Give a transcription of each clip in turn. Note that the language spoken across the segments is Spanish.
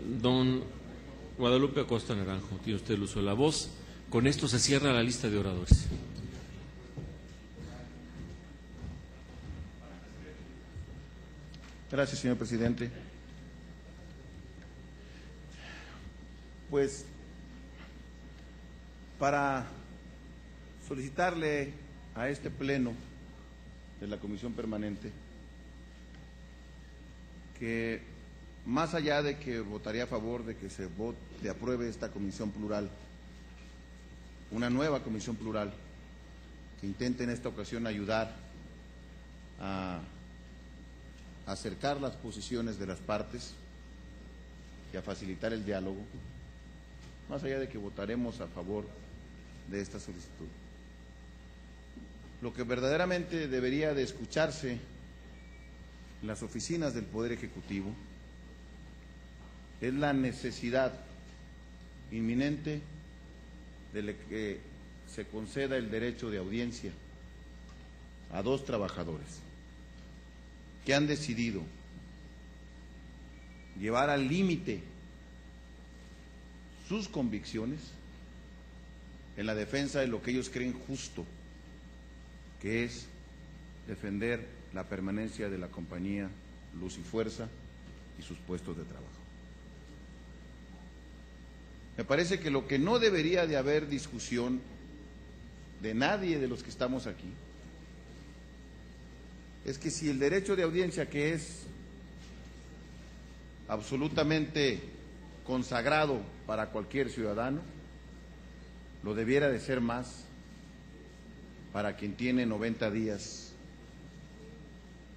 Don Guadalupe Acosta Naranjo, tiene usted el uso de la voz. Con esto se cierra la lista de oradores. Gracias, señor presidente. Pues, para solicitarle a este pleno de la Comisión Permanente que, más allá de que votaría a favor de que se apruebe esta comisión plural, una nueva comisión plural que intente en esta ocasión ayudar a acercar las posiciones de las partes y a facilitar el diálogo, más allá de que votaremos a favor de esta solicitud. Lo que verdaderamente debería de escucharse en las oficinas del Poder Ejecutivo es la necesidad inminente de que se conceda el derecho de audiencia a dos trabajadores que han decidido llevar al límite sus convicciones en la defensa de lo que ellos creen justo, que es defender la permanencia de la compañía Luz y Fuerza y sus puestos de trabajo. Me parece que lo que no debería de haber discusión de nadie de los que estamos aquí es que si el derecho de audiencia, que es absolutamente consagrado para cualquier ciudadano, lo debiera de ser más para quien tiene 90 días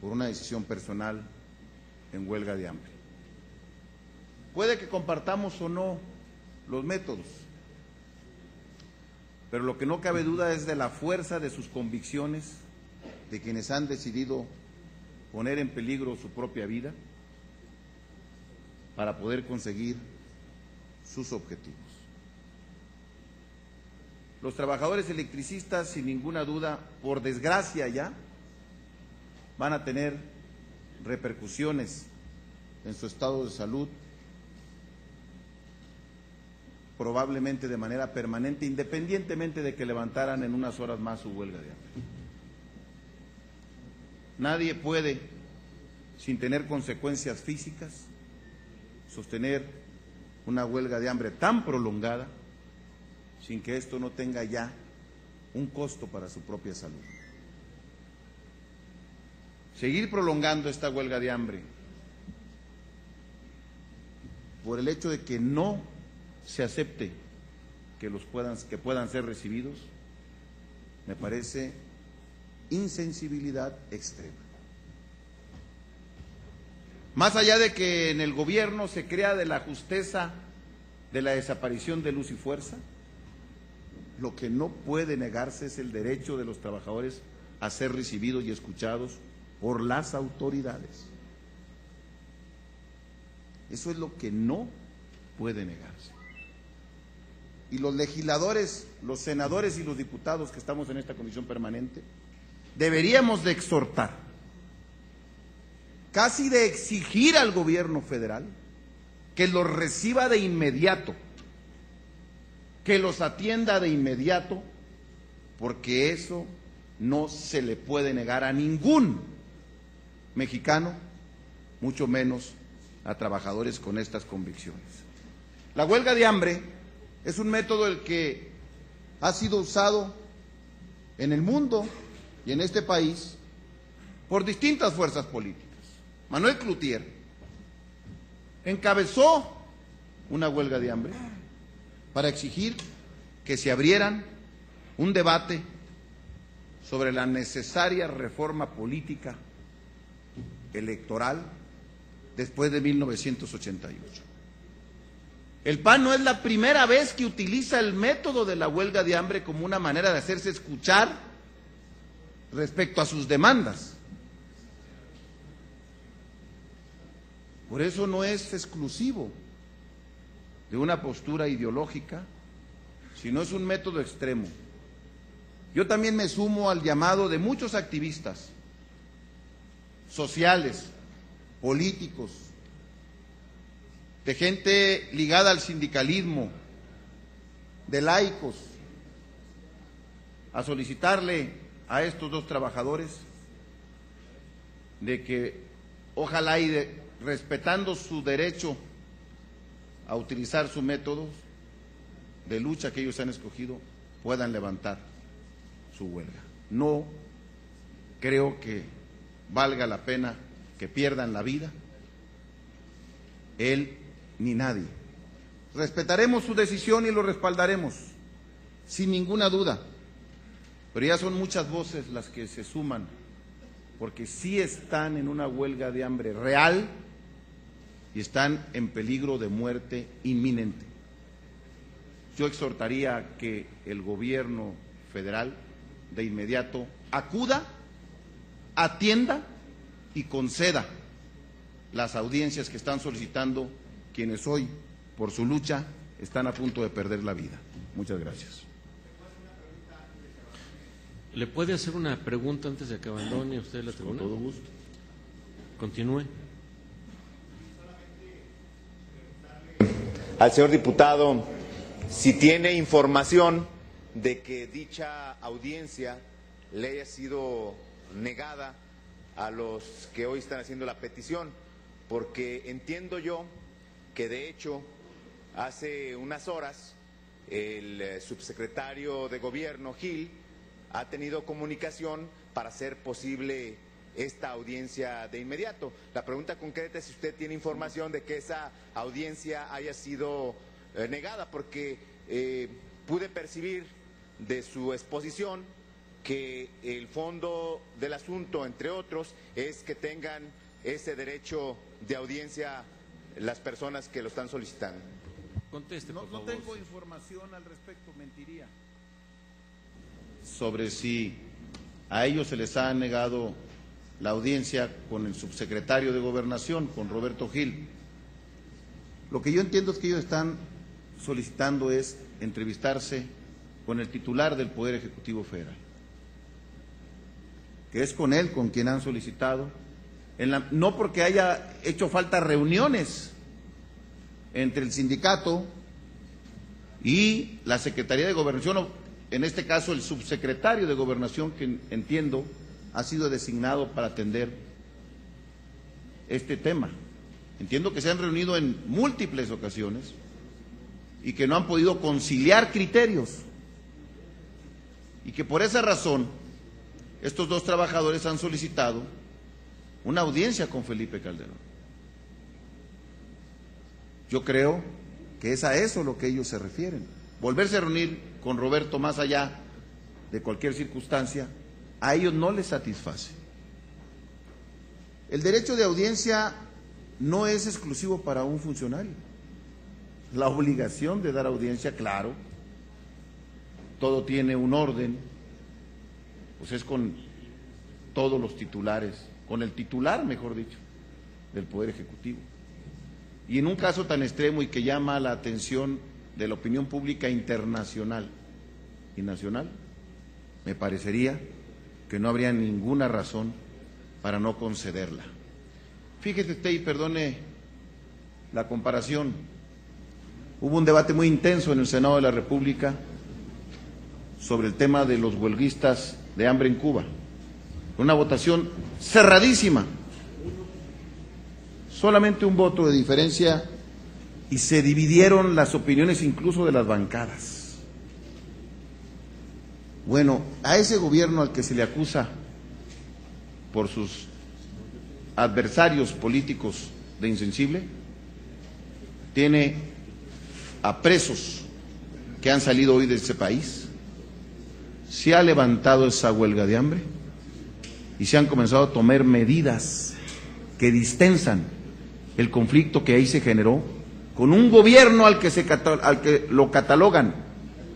por una decisión personal en huelga de hambre. Puede que compartamos o no los métodos, pero lo que no cabe duda es de la fuerza de sus convicciones de quienes han decidido poner en peligro su propia vida para poder conseguir sus objetivos. Los trabajadores electricistas, sin ninguna duda, por desgracia ya, van a tener repercusiones en su estado de salud, probablemente de manera permanente, independientemente de que levantaran en unas horas más su huelga de hambre. Nadie puede, sin tener consecuencias físicas, sostener una huelga de hambre tan prolongada sin que esto no tenga ya un costo para su propia salud. Seguir prolongando esta huelga de hambre por el hecho de que no se acepte que puedan ser recibidos, me parece insensibilidad extrema. Más allá de que en el gobierno se crea de la justeza de la desaparición de Luz y Fuerza, lo que no puede negarse es el derecho de los trabajadores a ser recibidos y escuchados por las autoridades. Eso es lo que no puede negarse. Y los legisladores, los senadores y los diputados que estamos en esta comisión permanente, deberíamos de exhortar, casi de exigir al gobierno federal que los reciba de inmediato, que los atienda de inmediato, porque eso no se le puede negar a ningún mexicano, mucho menos a trabajadores con estas convicciones. La huelga de hambre es un método el que ha sido usado en el mundo y en este país por distintas fuerzas políticas. Manuel Cloutier encabezó una huelga de hambre para exigir que se abrieran un debate sobre la necesaria reforma política electoral después de 1988. El PAN no es la primera vez que utiliza el método de la huelga de hambre como una manera de hacerse escuchar respecto a sus demandas. Por eso no es exclusivo de una postura ideológica, sino es un método extremo. Yo también me sumo al llamado de muchos activistas sociales, políticos, de gente ligada al sindicalismo, de laicos, a solicitarle a estos dos trabajadores de que ojalá respetando su derecho a utilizar sus métodos de lucha que ellos han escogido, puedan levantar su huelga. No creo que valga la pena que pierdan la vida, él ni nadie. Respetaremos su decisión y lo respaldaremos, sin ninguna duda, pero ya son muchas voces las que se suman, porque sí están en una huelga de hambre real y están en peligro de muerte inminente. Yo exhortaría a que el gobierno federal de inmediato acuda, atienda y conceda las audiencias que están solicitando quienes hoy, por su lucha, están a punto de perder la vida. Muchas gracias. ¿Le puede hacer una pregunta antes de que abandone usted la tribuna? Con todo gusto. Continúe. Al señor diputado, si tiene información de que dicha audiencia le haya sido negada a los que hoy están haciendo la petición, porque entiendo yo que de hecho hace unas horas el subsecretario de Gobierno, Gil, ha tenido comunicación para hacer posible esta audiencia de inmediato. La pregunta concreta es si usted tiene información de que esa audiencia haya sido negada, porque pude percibir de su exposición que el fondo del asunto, entre otros, es que tengan ese derecho de audiencia las personas que lo están solicitando. Conteste, por favor. No tengo información al respecto, mentiría. Sobre si a ellos se les ha negado la audiencia con el subsecretario de Gobernación, con Roberto Gil. Lo que yo entiendo es que ellos están solicitando es entrevistarse con el titular del Poder Ejecutivo Federal, que es con él con quien han solicitado, no porque haya hecho falta reuniones entre el sindicato y la Secretaría de Gobernación, o en este caso el subsecretario de Gobernación, que entiendo ha sido designado para atender este tema. Entiendo que se han reunido en múltiples ocasiones y que no han podido conciliar criterios, y que por esa razón estos dos trabajadores han solicitado una audiencia con Felipe Calderón. Yo creo que es a eso lo que ellos se refieren. Volverse a reunir con Roberto más allá de cualquier circunstancia, a ellos no les satisface. El derecho de audiencia no es exclusivo para un funcionario. La obligación de dar audiencia, claro, todo tiene un orden, pues es con todos los titulares, con el titular, mejor dicho, del Poder Ejecutivo. Y en un caso tan extremo y que llama la atención de la opinión pública internacional y nacional, me parecería que no habría ninguna razón para no concederla. Fíjese usted, y perdone la comparación, hubo un debate muy intenso en el Senado de la República sobre el tema de los huelguistas de hambre en Cuba, una votación cerradísima, solamente un voto de diferencia, y se dividieron las opiniones incluso de las bancadas. Bueno, a ese gobierno al que se le acusa por sus adversarios políticos de insensible, tiene a presos que han salido hoy de ese país, se ha levantado esa huelga de hambre y se han comenzado a tomar medidas que distensan el conflicto que ahí se generó con un gobierno al que lo catalogan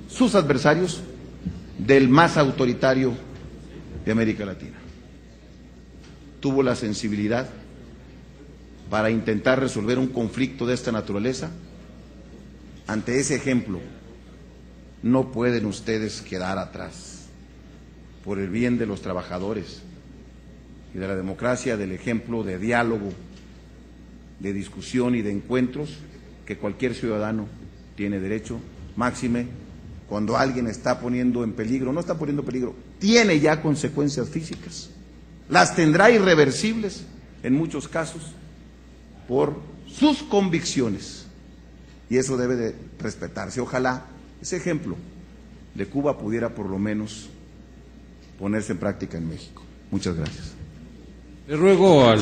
sus adversarios del más autoritario de América Latina. Tuvo la sensibilidad para intentar resolver un conflicto de esta naturaleza. Ante ese ejemplo, no pueden ustedes quedar atrás. Por el bien de los trabajadores y de la democracia, del ejemplo de diálogo, de discusión y de encuentros, que cualquier ciudadano tiene derecho, máxime cuando alguien está poniendo en peligro, no está poniendo en peligro, tiene ya consecuencias físicas, las tendrá irreversibles en muchos casos por sus convicciones, y eso debe de respetarse. Ojalá ese ejemplo de Cuba pudiera por lo menos ponerse en práctica en México. Muchas gracias. Le ruego al